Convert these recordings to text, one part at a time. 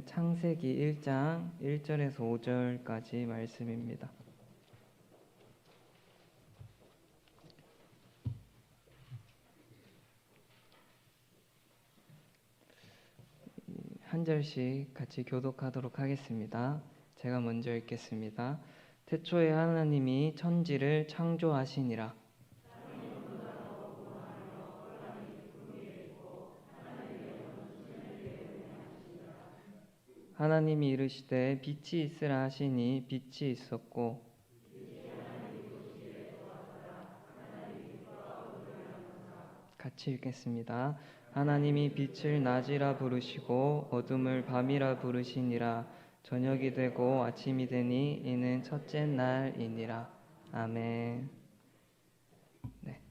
창세기 1장 1절에서 5절까지 말씀입니다. 한 절씩 같이 교독하도록 하겠습니다. 제가 먼저 읽겠습니다. 태초에 하나님이 천지를 창조하시니라. 하나님이 이르시되 빛이 있으라 하시니 빛이 있었고 같이 읽겠습니다. 하나님이 빛을 낮이라 부르시고 어둠을 밤이라 부르시니라. 저녁이 되고 아침이 되니 이는 첫째 날이니라. 아멘. 네.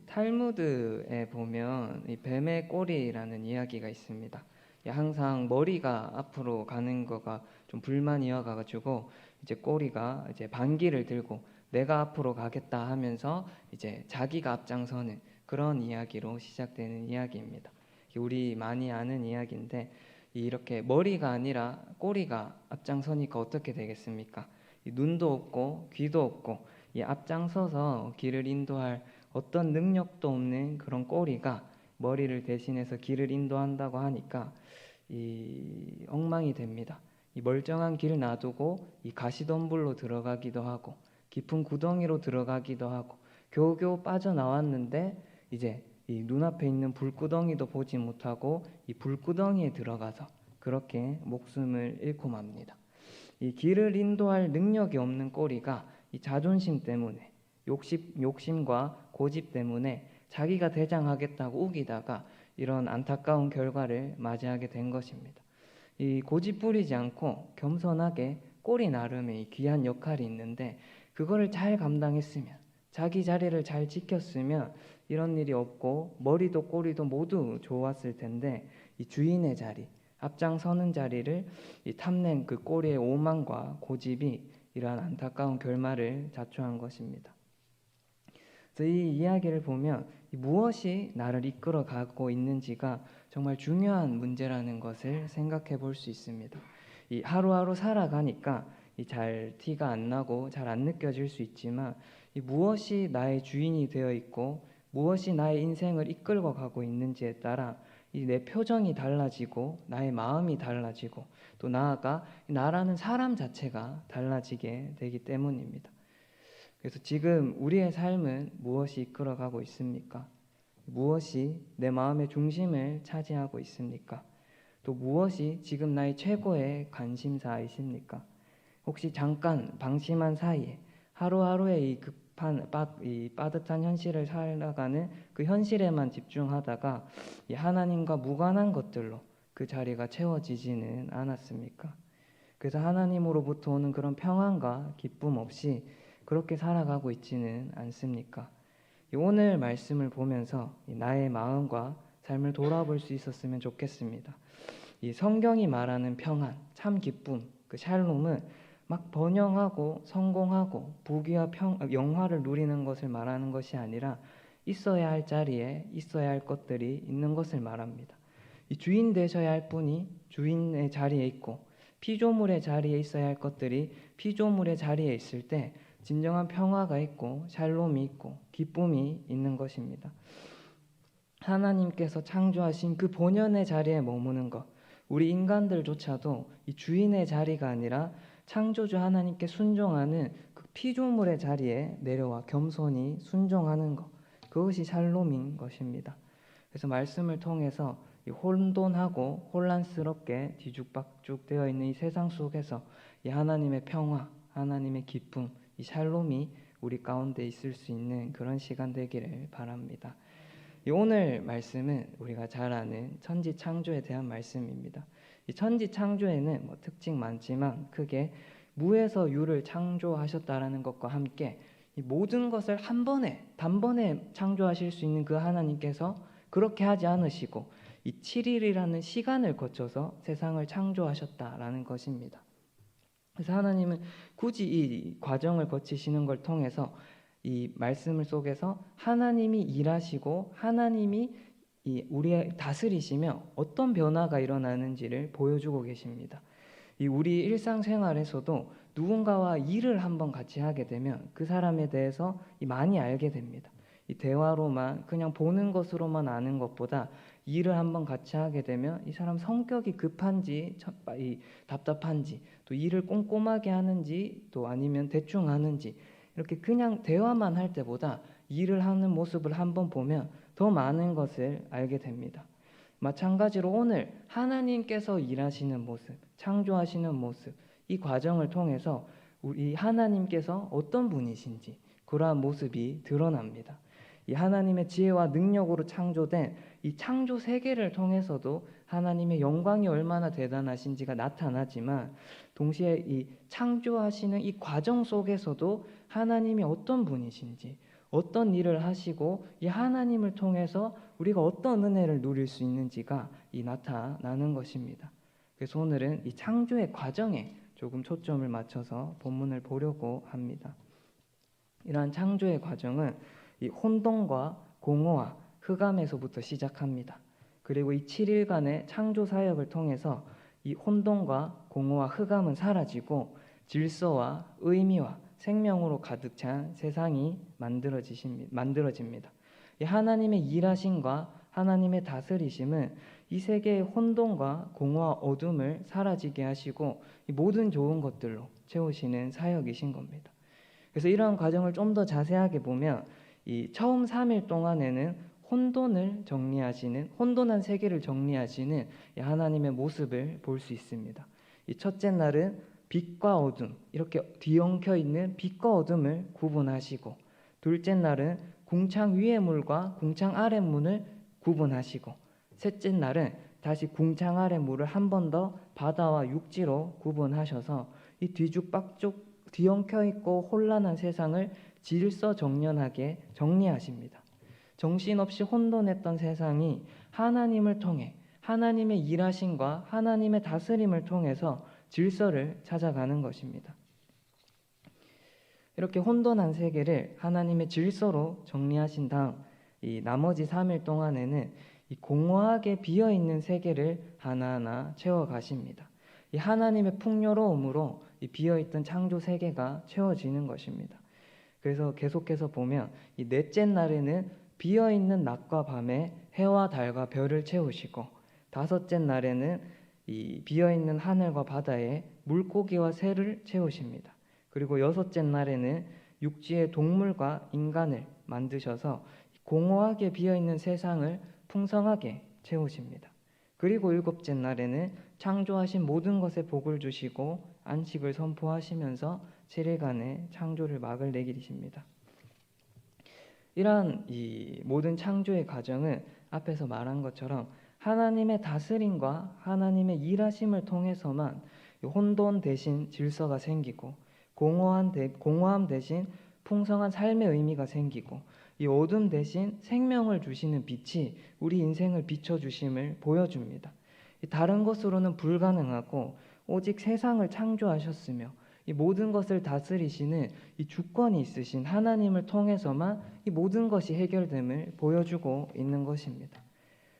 탈무드에 보면 이 뱀의 꼬리라는 이야기가 있습니다. 항상 머리가 앞으로 가는 거가 좀 불만이어가지고 이제 꼬리가 이제 반기를 들고 내가 앞으로 가겠다 하면서 이제 자기가 앞장서는 그런 이야기로 시작되는 이야기입니다. 우리 많이 아는 이야기인데 이렇게 머리가 아니라 꼬리가 앞장서니까 어떻게 되겠습니까? 눈도 없고 귀도 없고 이 앞장서서 길을 인도할 어떤 능력도 없는 그런 꼬리가 머리를 대신해서 길을 인도한다고 하니까 이 엉망이 됩니다. 이 멀쩡한 길 놔두고 이 가시덤불로 들어가기도 하고 깊은 구덩이로 들어가기도 하고 겨우겨우 빠져나왔는데 이제 이 눈앞에 있는 불구덩이도 보지 못하고 이 불구덩이에 들어가서 그렇게 목숨을 잃고 맙니다. 이 길을 인도할 능력이 없는 꼬리가 이 자존심 때문에 욕심과 고집 때문에 자기가 대장하겠다고 우기다가 이런 안타까운 결과를 맞이하게 된 것입니다. 이 고집 부리지 않고 겸손하게 꼬리 나름의 이 귀한 역할이 있는데 그거를 잘 감당했으면 자기 자리를 잘 지켰으면 이런 일이 없고 머리도 꼬리도 모두 좋았을 텐데 이 주인의 자리, 앞장서는 자리를 이 탐낸 그 꼬리의 오만과 고집이 이러한 안타까운 결말을 자초한 것입니다. 그래서 이 이야기를 보면 무엇이 나를 이끌어 가고 있는지가 정말 중요한 문제라는 것을 생각해 볼 수 있습니다. 이 하루하루 살아가니까 잘 티가 안 나고 잘 안 느껴질 수 있지만 이 무엇이 나의 주인이 되어 있고 무엇이 나의 인생을 이끌고 가고 있는지에 따라 이 내 표정이 달라지고 나의 마음이 달라지고 또 나아가 나라는 사람 자체가 달라지게 되기 때문입니다. 그래서 지금 우리의 삶은 무엇이 이끌어가고 있습니까? 무엇이 내 마음의 중심을 차지하고 있습니까? 또 무엇이 지금 나의 최고의 관심사이십니까? 혹시 잠깐 방심한 사이에 하루하루의 이 급한 이 빠듯한 현실을 살아가는 그 현실에만 집중하다가 이 하나님과 무관한 것들로 그 자리가 채워지지는 않았습니까? 그래서 하나님으로부터 오는 그런 평안과 기쁨 없이 그렇게 살아가고 있지는 않습니까? 오늘 말씀을 보면서 나의 마음과 삶을 돌아볼 수 있었으면 좋겠습니다. 이 성경이 말하는 평안, 참 기쁨, 그 샬롬은 막 번영하고 성공하고 부귀와 영화를 누리는 것을 말하는 것이 아니라 있어야 할 자리에 있어야 할 것들이 있는 것을 말합니다. 이 주인 되셔야 할 분이 주인의 자리에 있고 피조물의 자리에 있어야 할 것들이 피조물의 자리에 있을 때 진정한 평화가 있고 샬롬이 있고 기쁨이 있는 것입니다. 하나님께서 창조하신 그 본연의 자리에 머무는 것, 우리 인간들조차도 이 주인의 자리가 아니라 창조주 하나님께 순종하는 그 피조물의 자리에 내려와 겸손히 순종하는 것, 그것이 샬롬인 것입니다. 그래서 말씀을 통해서 이 혼돈하고 혼란스럽게 뒤죽박죽 되어 있는 이 세상 속에서 이 하나님의 평화, 하나님의 기쁨, 이 샬롬이 우리 가운데 있을 수 있는 그런 시간 되기를 바랍니다. 오늘 말씀은 우리가 잘 아는 천지 창조에 대한 말씀입니다. 이 천지 창조에는 특징 많지만 크게 무에서 유를 창조하셨다라는 것과 함께 이 모든 것을 한 번에 단번에 창조하실 수 있는 그 하나님께서 그렇게 하지 않으시고 이 7일이라는 시간을 거쳐서 세상을 창조하셨다라는 것입니다. 그래서 하나님은 굳이 이 과정을 거치시는 걸 통해서 이 말씀을 속에서 하나님이 일하시고 하나님이 우리의 다스리시며 어떤 변화가 일어나는지를 보여주고 계십니다. 우리 일상생활에서도 누군가와 일을 한번 같이 하게 되면 그 사람에 대해서 많이 알게 됩니다. 이 대화로만 그냥 보는 것으로만 아는 것보다 일을 한번 같이 하게 되면 이 사람 성격이 급한지 답답한지, 또 일을 꼼꼼하게 하는지, 또 아니면 대충 하는지, 이렇게 그냥 대화만 할 때보다 일을 하는 모습을 한번 보면 더 많은 것을 알게 됩니다. 마찬가지로 오늘 하나님께서 일하시는 모습, 창조하시는 모습, 이 과정을 통해서 우리 하나님께서 어떤 분이신지 그러한 모습이 드러납니다. 이 하나님의 지혜와 능력으로 창조된 이 창조 세계를 통해서도 하나님의 영광이 얼마나 대단하신지가 나타나지만, 동시에 이 창조하시는 이 과정 속에서도 하나님이 어떤 분이신지, 어떤 일을 하시고 이 하나님을 통해서 우리가 어떤 은혜를 누릴 수 있는지가 나타나는 것입니다. 그래서 오늘은 이 창조의 과정에 조금 초점을 맞춰서 본문을 보려고 합니다. 이러한 창조의 과정은 이 혼돈과 공허와 흑암에서부터 시작합니다. 그리고 이 7일간의 창조 사역을 통해서 이 혼돈과 공허와 흑암은 사라지고 질서와 의미와 생명으로 가득 찬 세상이 만들어집니다. 이 하나님의 일하심과 하나님의 다스리심은 이 세계의 혼돈과 공허와 어둠을 사라지게 하시고 이 모든 좋은 것들로 채우시는 사역이신 겁니다. 그래서 이러한 과정을 좀 더 자세하게 보면 이 처음 3일 동안에는 혼돈한 세계를 정리하시는 이 하나님의 모습을 볼 수 있습니다. 이 첫째 날은 빛과 어둠, 이렇게 뒤엉켜 있는 빛과 어둠을 구분하시고, 둘째 날은 궁창 위의 물과 궁창 아래 문을 구분하시고, 셋째 날은 다시 궁창 아래 물을 한 번 더 바다와 육지로 구분하셔서 이 뒤죽박죽 뒤엉켜 있고 혼란한 세상을 질서정연하게 정리하십니다. 정신없이 혼돈했던 세상이 하나님을 통해, 하나님의 일하심과 하나님의 다스림을 통해서 질서를 찾아가는 것입니다. 이렇게 혼돈한 세계를 하나님의 질서로 정리하신 다음 이 나머지 3일 동안에는 이 공허하게 비어있는 세계를 하나하나 채워가십니다. 이 하나님의 풍요로움으로 이 비어있던 창조 세계가 채워지는 것입니다. 그래서 계속해서 보면 이 넷째 날에는 비어있는 낮과 밤에 해와 달과 별을 채우시고, 다섯째 날에는 이 비어있는 하늘과 바다에 물고기와 새를 채우십니다. 그리고 여섯째 날에는 육지의 동물과 인간을 만드셔서 공허하게 비어있는 세상을 풍성하게 채우십니다. 그리고 일곱째 날에는 창조하신 모든 것에 복을 주시고 안식을 선포하시면서 7일간의 창조를 막을 내리십니다. 이러한 이 모든 창조의 과정은 앞에서 말한 것처럼 하나님의 다스림과 하나님의 일하심을 통해서만 혼돈 대신 질서가 생기고, 공허함 대신 풍성한 삶의 의미가 생기고, 이 어둠 대신 생명을 주시는 빛이 우리 인생을 비춰주심을 보여줍니다. 다른 것으로는 불가능하고 오직 세상을 창조하셨으며 이 모든 것을 다스리시는 이 주권이 있으신 하나님을 통해서만 이 모든 것이 해결됨을 보여주고 있는 것입니다.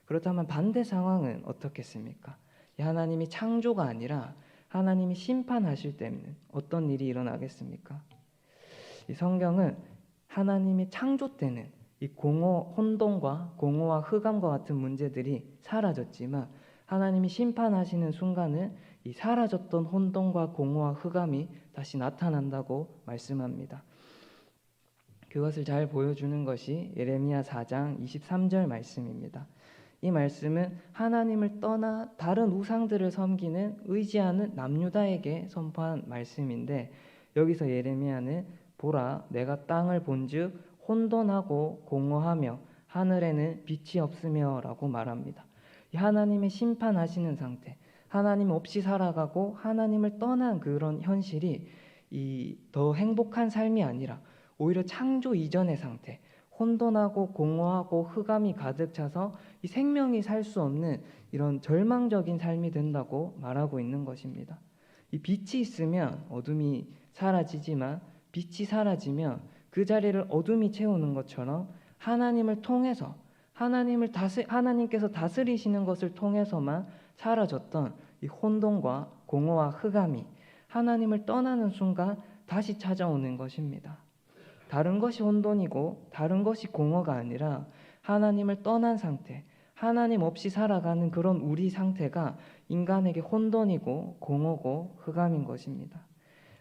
그렇다면 반대 상황은 어떻겠습니까? 하나님이 창조가 아니라 하나님이 심판하실 때는 어떤 일이 일어나겠습니까? 이 성경은 하나님이 창조 때는 이 혼돈과 공허와 흑암과 같은 문제들이 사라졌지만, 하나님이 심판하시는 순간은 이 사라졌던 혼돈과 공허와 흑암이 다시 나타난다고 말씀합니다. 그것을 잘 보여주는 것이 예레미야 4장 23절 말씀입니다. 이 말씀은 하나님을 떠나 다른 우상들을 섬기는 의지하는 남유다에게 선포한 말씀인데, 여기서 예레미야는 보라, 내가 땅을 본즉 혼돈하고 공허하며 하늘에는 빛이 없으며 라고 말합니다. 하나님의 심판하시는 상태, 하나님 없이 살아가고 하나님을 떠난 그런 현실이 더 행복한 삶이 아니라 오히려 창조 이전의 상태, 혼돈하고 공허하고 흑암이 가득 차서 이 생명이 살 수 없는 이런 절망적인 삶이 된다고 말하고 있는 것입니다. 이 빛이 있으면 어둠이 사라지지만, 빛이 사라지면 그 자리를 어둠이 채우는 것처럼 하나님을 통해서, 하나님께서 다스리시는 것을 통해서만 사라졌던 이 혼돈과 공허와 흑암이 하나님을 떠나는 순간 다시 찾아오는 것입니다. 다른 것이 혼돈이고 다른 것이 공허가 아니라 하나님을 떠난 상태, 하나님 없이 살아가는 그런 우리 상태가 인간에게 혼돈이고 공허고 흑암인 것입니다.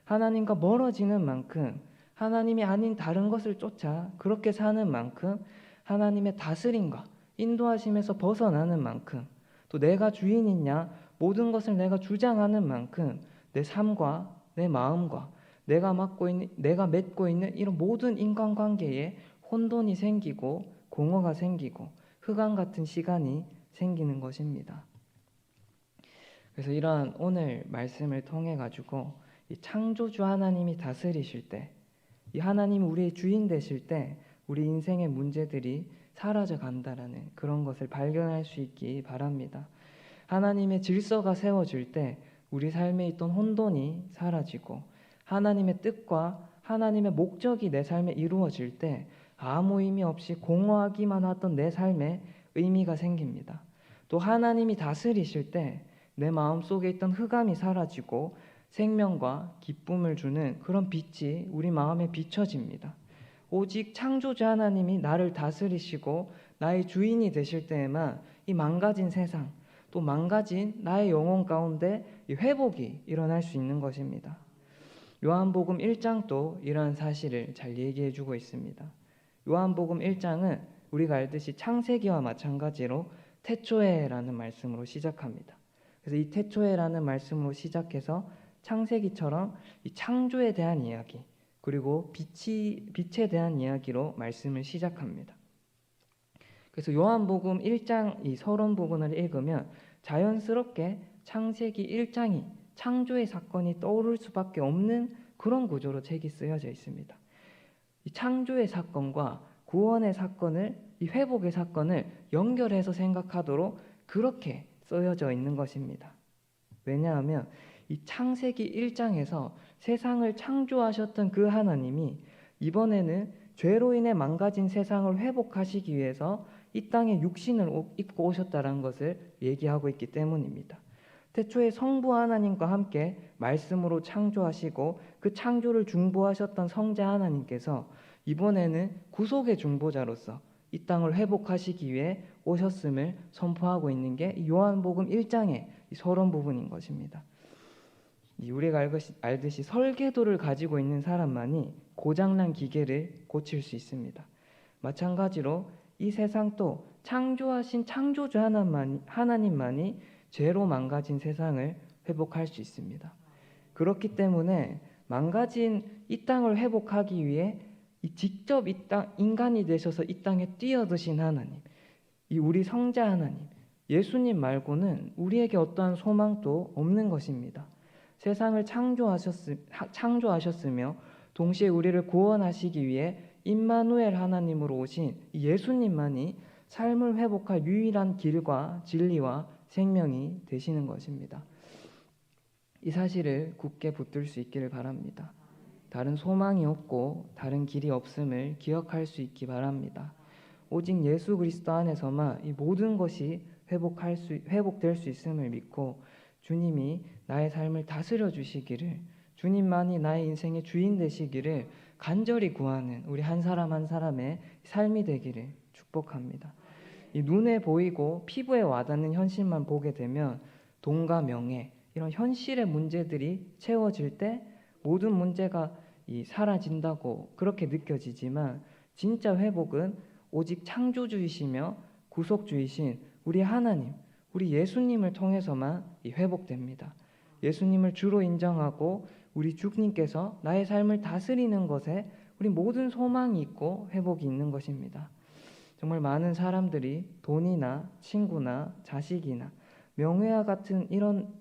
하나님과 멀어지는 만큼, 하나님이 아닌 다른 것을 쫓아 그렇게 사는 만큼, 하나님의 다스림과 인도하심에서 벗어나는 만큼, 또 내가 주인이냐 모든 것을 내가 주장하는 만큼 내 삶과 내 마음과 내가 맺고 있는 이런 모든 인간관계에 혼돈이 생기고 공허가 생기고 흑암 같은 시간이 생기는 것입니다. 그래서 이러한 오늘 말씀을 통해 가지고 이 창조주 하나님이 다스리실 때, 이 하나님이 우리의 주인 되실 때 우리 인생의 문제들이 사라져 간다라는 그런 것을 발견할 수 있기 바랍니다. 하나님의 질서가 세워질 때 우리 삶에 있던 혼돈이 사라지고 하나님의 뜻과 하나님의 목적이 내 삶에 이루어질 때 아무 의미 없이 공허하기만 하던 내 삶에 의미가 생깁니다. 또 하나님이 다스리실 때 내 마음속에 있던 흑암이 사라지고 생명과 기쁨을 주는 그런 빛이 우리 마음에 비춰집니다. 오직 창조주 하나님이 나를 다스리시고 나의 주인이 되실 때에만 이 망가진 세상, 또 망가진 나의 영혼 가운데 이 회복이 일어날 수 있는 것입니다. 요한복음 1장도 이러한 사실을 잘 얘기해 주고 있습니다. 요한복음 1장은 우리가 알듯이 창세기와 마찬가지로 태초에라는 말씀으로 시작합니다. 그래서 이 태초에라는 말씀으로 시작해서 창세기처럼 이 창조에 대한 이야기, 그리고 빛에 대한 이야기로 말씀을 시작합니다. 그래서 요한복음 1장 이 서론 부분을 읽으면 자연스럽게 창세기 1장이 창조의 사건이 떠오를 수밖에 없는 그런 구조로 책이 쓰여져 있습니다. 이 창조의 사건과 구원의 사건을, 이 회복의 사건을 연결해서 생각하도록 그렇게 쓰여져 있는 것입니다. 왜냐하면 이 창세기 1장에서 세상을 창조하셨던 그 하나님이 이번에는 죄로 인해 망가진 세상을 회복하시기 위해서 이 땅에 육신을 입고 오셨다는 것을 얘기하고 있기 때문입니다. 태초에 성부 하나님과 함께 말씀으로 창조하시고 그 창조를 중보하셨던 성자 하나님께서 이번에는 구속의 중보자로서 이 땅을 회복하시기 위해 오셨음을 선포하고 있는 게 요한복음 1장의 서론 부분인 것입니다. 우리가 알듯이 설계도를 가지고 있는 사람만이 고장난 기계를 고칠 수 있습니다. 마찬가지로 이 세상도 창조하신 창조주 하나님만이 죄로 망가진 세상을 회복할 수 있습니다. 그렇기 때문에 망가진 이 땅을 회복하기 위해 직접 인간이 되셔서 이 땅에 뛰어드신 하나님, 이 우리 성자 하나님, 예수님 말고는 우리에게 어떠한 소망도 없는 것입니다. 세상을 창조하셨으며 동시에 우리를 구원하시기 위해 임마누엘 하나님으로 오신 예수님만이 삶을 회복할 유일한 길과 진리와 생명이 되시는 것입니다. 이 사실을 굳게 붙들 수 있기를 바랍니다. 다른 소망이 없고 다른 길이 없음을 기억할 수 있기 바랍니다. 오직 예수 그리스도 안에서만 이 모든 것이 회복될 수 있음을 믿고 주님이 나의 삶을 다스려 주시기를, 주님만이 나의 인생의 주인 되시기를 간절히 구하는 우리 한 사람 한 사람의 삶이 되기를 축복합니다. 이 눈에 보이고 피부에 와닿는 현실만 보게 되면 돈과 명예, 이런 현실의 문제들이 채워질 때 모든 문제가 사라진다고 그렇게 느껴지지만, 진짜 회복은 오직 창조주이시며 구속주이신 우리 하나님, 우리 예수님을 통해서만 회복됩니다. 예수님을 주로 인정하고 우리 주님께서 나의 삶을 다스리는 것에 우리 모든 소망이 있고 회복이 있는 것입니다. 정말 많은 사람들이 돈이나 친구나 자식이나 명예와 같은 이런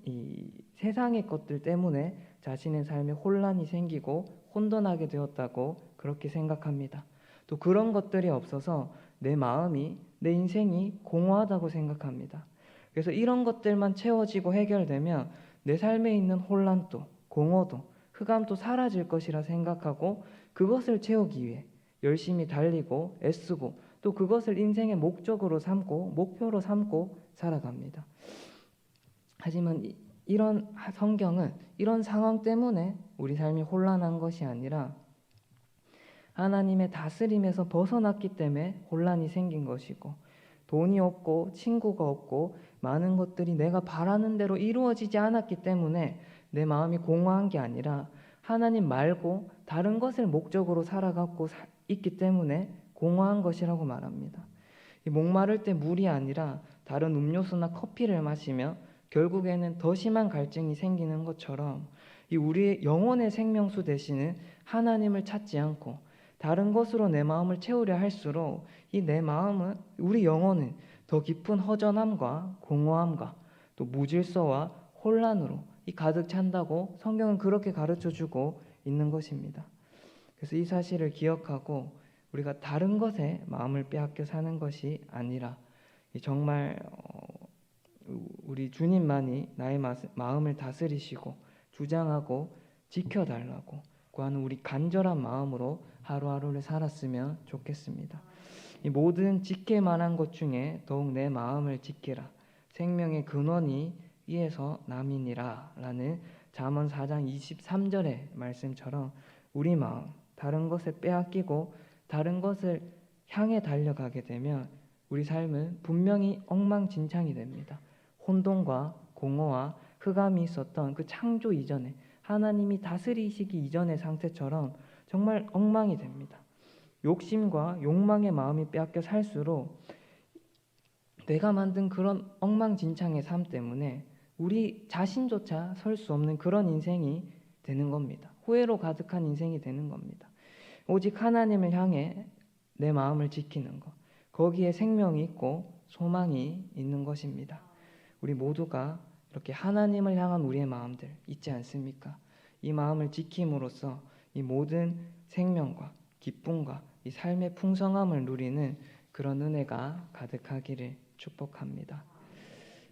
세상의 것들 때문에 자신의 삶에 혼란이 생기고 혼돈하게 되었다고 그렇게 생각합니다. 또 그런 것들이 없어서 내 마음이, 내 인생이 공허하다고 생각합니다. 그래서 이런 것들만 채워지고 해결되면 내 삶에 있는 혼란도, 공허도, 흑암도 사라질 것이라 생각하고 그것을 채우기 위해 열심히 달리고 애쓰고 또 그것을 인생의 목적으로 삼고 목표로 삼고 살아갑니다. 하지만 이런 성경은 이런 상황 때문에 우리 삶이 혼란한 것이 아니라 하나님의 다스림에서 벗어났기 때문에 혼란이 생긴 것이고, 돈이 없고 친구가 없고 많은 것들이 내가 바라는 대로 이루어지지 않았기 때문에 내 마음이 공허한 게 아니라 하나님 말고 다른 것을 목적으로 살아가고 있기 때문에 공허한 것이라고 말합니다. 이 목마를 때 물이 아니라 다른 음료수나 커피를 마시며 결국에는 더 심한 갈증이 생기는 것처럼, 이 우리의 영혼의 생명수 되시는 하나님을 찾지 않고 다른 것으로 내 마음을 채우려 할수록 이 내 마음은, 우리 영혼은 더 깊은 허전함과 공허함과 또 무질서와 혼란으로 이 가득 찬다고 성경은 그렇게 가르쳐주고 있는 것입니다. 그래서 이 사실을 기억하고 우리가 다른 것에 마음을 빼앗겨 사는 것이 아니라 정말 우리 주님만이 나의 마음을 다스리시고 주장하고 지켜달라고 구하는 우리 간절한 마음으로 하루하루를 살았으면 좋겠습니다. 이 모든 지킬 만한 것 중에 더욱 내 마음을 지키라. 생명의 근원이 이에서 남이니라 라는 잠언 4장 23절의 말씀처럼 우리 마음, 다른 것에 빼앗기고 다른 것을 향해 달려가게 되면 우리 삶은 분명히 엉망진창이 됩니다. 혼돈과 공허와 흑암이 있었던 그 창조 이전에, 하나님이 다스리시기 이전의 상태처럼 정말 엉망이 됩니다. 욕심과 욕망의 마음이 빼앗겨 살수록 내가 만든 그런 엉망진창의 삶 때문에 우리 자신조차 설 수 없는 그런 인생이 되는 겁니다. 후회로 가득한 인생이 되는 겁니다. 오직 하나님을 향해 내 마음을 지키는 것, 거기에 생명이 있고 소망이 있는 것입니다. 우리 모두가 이렇게 하나님을 향한 우리의 마음들 있지 않습니까? 이 마음을 지킴으로써 이 모든 생명과 기쁨과 이 삶의 풍성함을 누리는 그런 은혜가 가득하기를 축복합니다.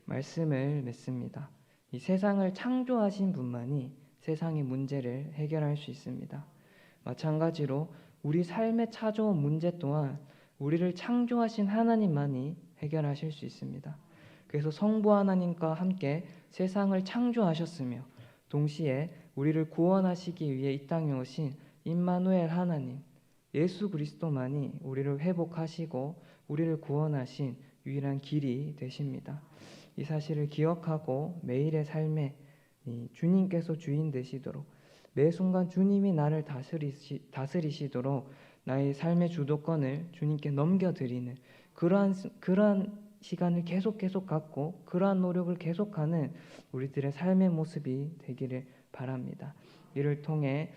말씀을 맺습니다. 이 세상을 창조하신 분만이 세상의 문제를 해결할 수 있습니다. 마찬가지로 우리 삶에 찾아온 문제 또한 우리를 창조하신 하나님만이 해결하실 수 있습니다. 그래서 성부 하나님과 함께 세상을 창조하셨으며 동시에 우리를 구원하시기 위해 이 땅에 오신 임마누엘 하나님, 예수 그리스도만이 우리를 회복하시고 우리를 구원하신 유일한 길이 되십니다. 이 사실을 기억하고 매일의 삶에 주님께서 주인 되시도록, 매 순간 주님이 나를 다스리시도록 나의 삶의 주도권을 주님께 넘겨드리는 그러한 시간을 계속 갖고 그러한 노력을 계속하는 우리들의 삶의 모습이 되기를 바랍니다. 이를 통해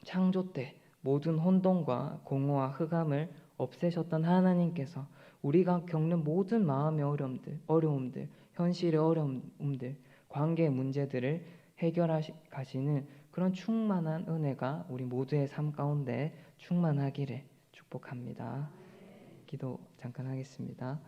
창조 때 모든 혼돈과 공허와 흑암을 없애셨던 하나님께서 우리가 겪는 모든 마음의 어려움들, 현실의 어려움들, 관계의 문제들을 해결하시는 그런 충만한 은혜가 우리 모두의 삶 가운데 충만하기를 축복합니다. 기도 잠깐 하겠습니다.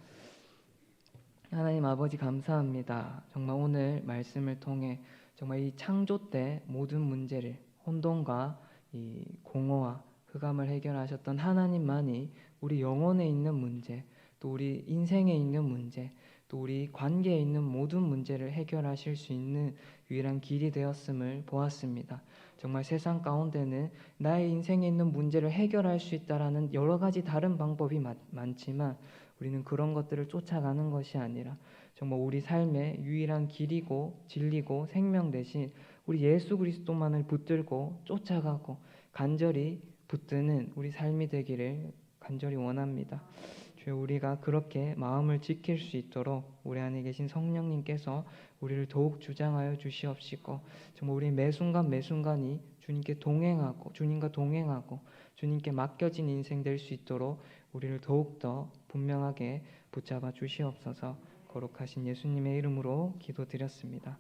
하나님 아버지 감사합니다. 정말 오늘 말씀을 통해 정말 이 창조 때 모든 문제를, 혼돈과 이 공허와 흑암을 해결하셨던 하나님만이 우리 영혼에 있는 문제, 또 우리 인생에 있는 문제, 또 우리 관계에 있는 모든 문제를 해결하실 수 있는 유일한 길이 되었음을 보았습니다. 정말 세상 가운데는 나의 인생에 있는 문제를 해결할 수 있다라는 여러 가지 다른 방법이 많지만 우리는 그런 것들을 쫓아가는 것이 아니라 정말 우리 삶의 유일한 길이고 진리고 생명 대신 우리 예수 그리스도만을 붙들고 쫓아가고 간절히 붙드는 우리 삶이 되기를 간절히 원합니다. 주여, 우리가 그렇게 마음을 지킬 수 있도록 우리 안에 계신 성령님께서 우리를 더욱 주장하여 주시옵시고, 정말 우리 매 순간이 주님과 동행하고 주님께 맡겨진 인생 될 수 있도록 우리를 더욱더 분명하게 붙잡아 주시옵소서. 거룩하신 예수님의 이름으로 기도드렸습니다.